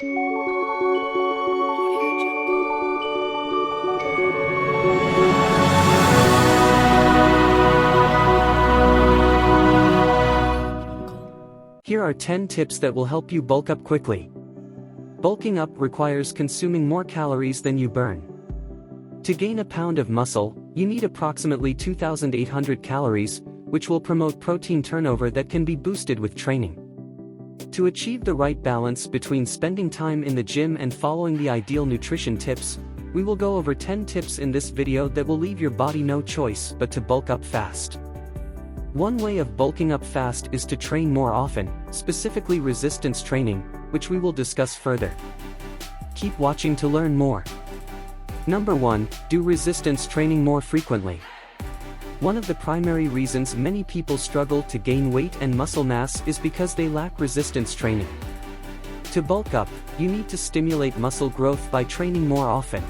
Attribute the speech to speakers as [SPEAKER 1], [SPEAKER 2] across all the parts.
[SPEAKER 1] Here are 10 tips that will help you bulk up quickly. Bulking up requires consuming more calories than you burn. To gain a pound of muscle, you need approximately 2,800 calories, which will promote protein turnover that can be boosted with training. To achieve the right balance between spending time in the gym and following the ideal nutrition tips, we will go over 10 tips in this video that will leave your body no choice but to bulk up fast. One way of bulking up fast is to train more often, specifically resistance training, which we will discuss further. Keep watching to learn more. Number 1, do resistance training more frequently. One of the primary reasons many people struggle to gain weight and muscle mass is because they lack resistance training. To bulk up, you need to stimulate muscle growth by training more often.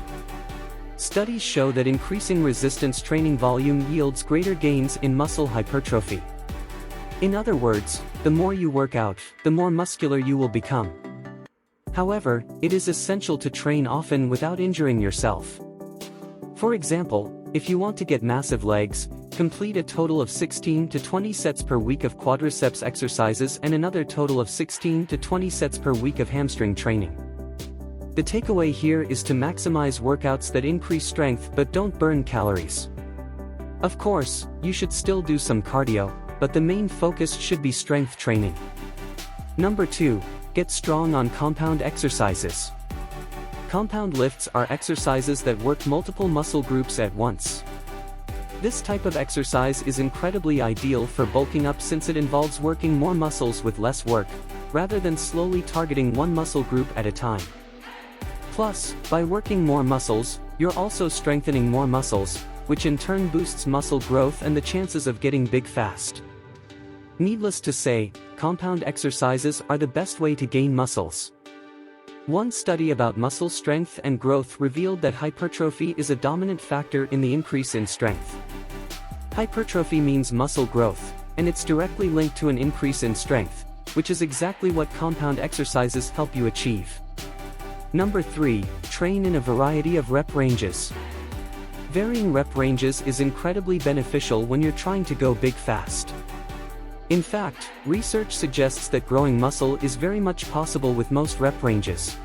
[SPEAKER 1] Studies show that increasing resistance training volume yields greater gains in muscle hypertrophy. In other words, the more you work out, the more muscular you will become. However, it is essential to train often without injuring yourself. For example, if you want to get massive legs, complete a total of 16 to 20 sets per week of quadriceps exercises and another total of 16 to 20 sets per week of hamstring training. The takeaway here is to maximize workouts that increase strength but don't burn calories. Of course, you should still do some cardio, but the main focus should be strength training. Number 2, get strong on compound exercises. Compound lifts are exercises that work multiple muscle groups at once. This type of exercise is incredibly ideal for bulking up since it involves working more muscles with less work, rather than slowly targeting one muscle group at a time. Plus, by working more muscles, you're also strengthening more muscles, which in turn boosts muscle growth and the chances of getting big fast. Needless to say, compound exercises are the best way to gain muscles. One study about muscle strength and growth revealed that hypertrophy is a dominant factor in the increase in strength. Hypertrophy means muscle growth, and it's directly linked to an increase in strength, which is exactly what compound exercises help you achieve. Number 3, train in a variety of rep ranges. Varying rep ranges is incredibly beneficial when you're trying to go big fast. In fact, research suggests that growing muscle is very much possible with most rep ranges.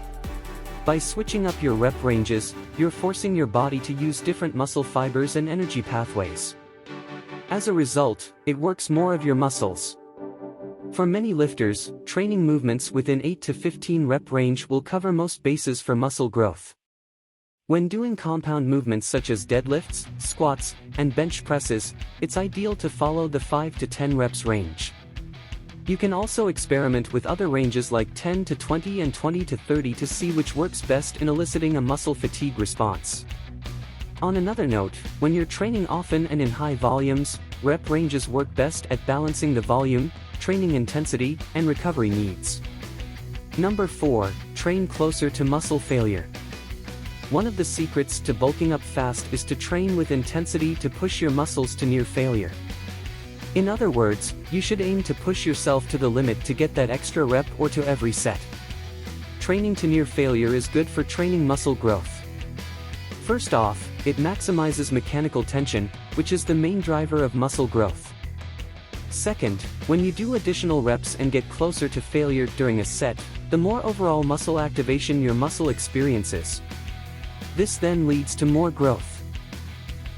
[SPEAKER 1] By switching up your rep ranges, you're forcing your body to use different muscle fibers and energy pathways. As a result, it works more of your muscles. For many lifters, training movements within 8 to 15 rep range will cover most bases for muscle growth. When doing compound movements such as deadlifts, squats, and bench presses, it's ideal to follow the 5 to 10 reps range. You can also experiment with other ranges like 10 to 20 and 20 to 30 to see which works best in eliciting a muscle fatigue response. On another note, when you're training often and in high volumes, rep ranges work best at balancing the volume, training intensity, and recovery needs. Number 4, train closer to muscle failure. One of the secrets to bulking up fast is to train with intensity to push your muscles to near failure. In other words, you should aim to push yourself to the limit to get that extra rep or to every set. Training to near failure is good for training muscle growth. First off, it maximizes mechanical tension, which is the main driver of muscle growth. Second, when you do additional reps and get closer to failure during a set, the more overall muscle activation your muscle experiences. This then leads to more growth.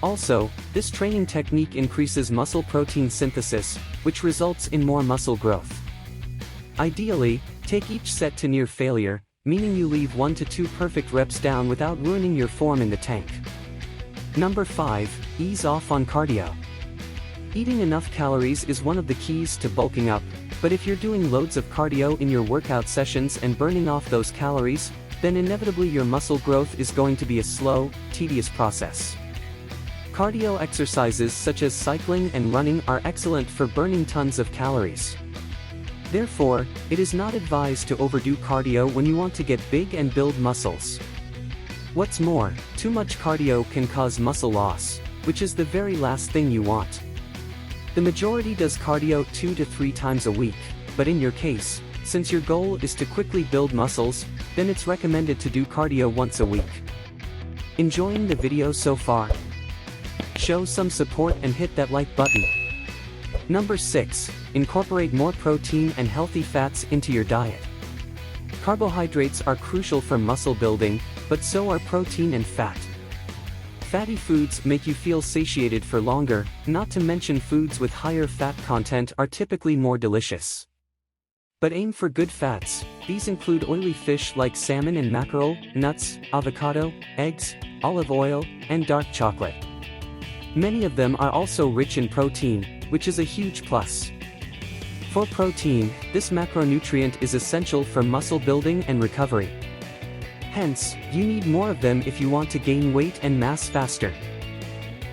[SPEAKER 1] Also, this training technique increases muscle protein synthesis, which results in more muscle growth. Ideally, take each set to near failure, meaning you leave 1 to 2 perfect reps down without ruining your form in the tank. Number 5, ease off on cardio. Eating enough calories is one of the keys to bulking up, but if you're doing loads of cardio in your workout sessions and burning off those calories, then inevitably your muscle growth is going to be a slow, tedious process. Cardio exercises such as cycling and running are excellent for burning tons of calories. Therefore, it is not advised to overdo cardio when you want to get big and build muscles. What's more, too much cardio can cause muscle loss, which is the very last thing you want. The majority does cardio 2 to 3 times a week, but in your case, since your goal is to quickly build muscles, then it's recommended to do cardio once a week. Enjoying the video so far? Show some support and hit that like button. Number 6. Incorporate more protein and healthy fats into your diet. Carbohydrates are crucial for muscle building, but so are protein and fat. Fatty foods make you feel satiated for longer, not to mention foods with higher fat content are typically more delicious. But aim for good fats. These include oily fish like salmon and mackerel, nuts, avocado, eggs, olive oil, and dark chocolate. Many of them are also rich in protein, which is a huge plus. For protein, this macronutrient is essential for muscle building and recovery. Hence, you need more of them if you want to gain weight and mass faster.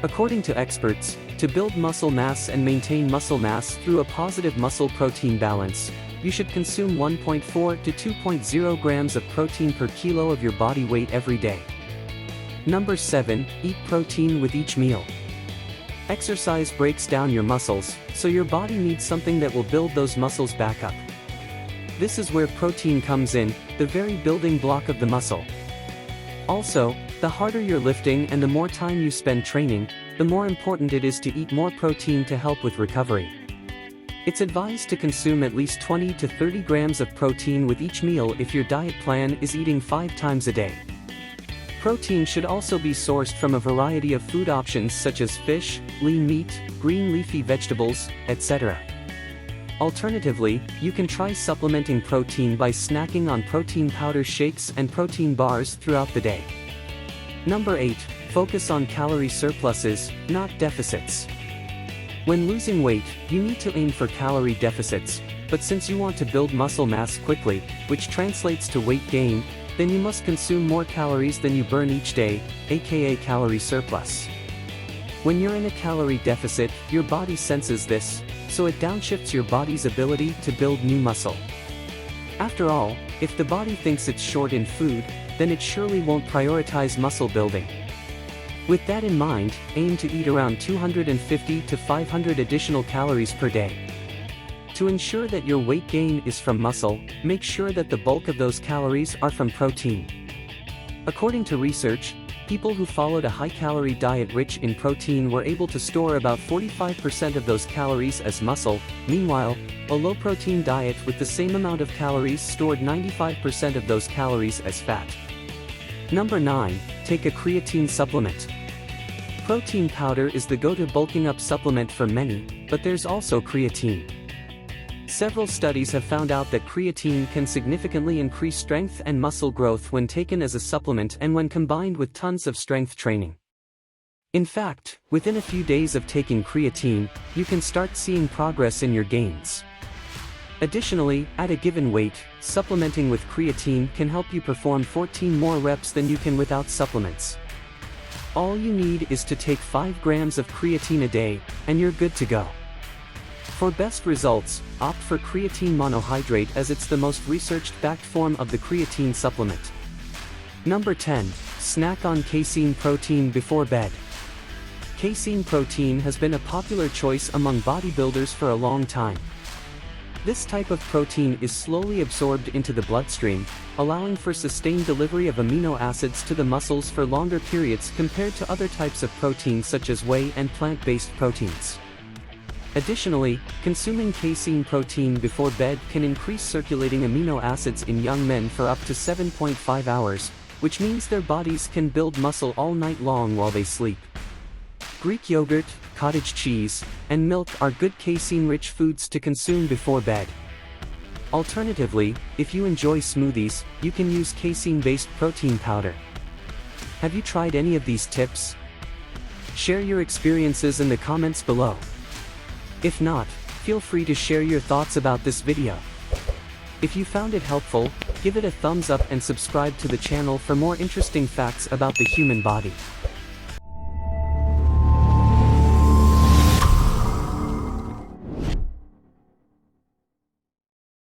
[SPEAKER 1] According to experts, to build muscle mass and maintain muscle mass through a positive muscle-protein balance, you should consume 1.4 to 2.0 grams of protein per kilo of your body weight every day. Number 7. Eat protein with each meal. Exercise breaks down your muscles, so your body needs something that will build those muscles back up. This is where protein comes in, the very building block of the muscle. Also, the harder you're lifting and the more time you spend training, the more important it is to eat more protein to help with recovery. It's advised to consume at least 20 to 30 grams of protein with each meal if your diet plan is eating 5 times a day. Protein should also be sourced from a variety of food options such as fish, lean meat, green leafy vegetables, etc. Alternatively, you can try supplementing protein by snacking on protein powder shakes and protein bars throughout the day. Number 8. Focus on calorie surpluses, not deficits. When losing weight, you need to aim for calorie deficits, but since you want to build muscle mass quickly, which translates to weight gain, then you must consume more calories than you burn each day, aka calorie surplus. When you're in a calorie deficit, your body senses this, so it downshifts your body's ability to build new muscle. After all, if the body thinks it's short in food, then it surely won't prioritize muscle building. With that in mind, aim to eat around 250 to 500 additional calories per day. To ensure that your weight gain is from muscle, make sure that the bulk of those calories are from protein. According to research, people who followed a high-calorie diet rich in protein were able to store about 45% of those calories as muscle. Meanwhile, a low-protein diet with the same amount of calories stored 95% of those calories as fat. Number 9. Take a creatine supplement. Protein powder is the go-to bulking up supplement for many, but there's also creatine. Several studies have found out that creatine can significantly increase strength and muscle growth when taken as a supplement and when combined with tons of strength training. In fact, within a few days of taking creatine, you can start seeing progress in your gains. Additionally, at a given weight, supplementing with creatine can help you perform 14 more reps than you can without supplements. All you need is to take 5 grams of creatine a day, and you're good to go. For best results, opt for creatine monohydrate as it's the most research-backed form of the creatine supplement. Number 10. Snack on casein protein before bed. Casein protein has been a popular choice among bodybuilders for a long time. This type of protein is slowly absorbed into the bloodstream, allowing for sustained delivery of amino acids to the muscles for longer periods compared to other types of proteins such as whey and plant-based proteins. Additionally, consuming casein protein before bed can increase circulating amino acids in young men for up to 7.5 hours, which means their bodies can build muscle all night long while they sleep. Greek yogurt, cottage cheese, and milk are good casein-rich foods to consume before bed. Alternatively, if you enjoy smoothies, you can use casein-based protein powder. Have you tried any of these tips? Share your experiences in the comments below. If not, feel free to share your thoughts about this video. If you found it helpful, give it a thumbs up and subscribe to the channel for more interesting facts about the human body.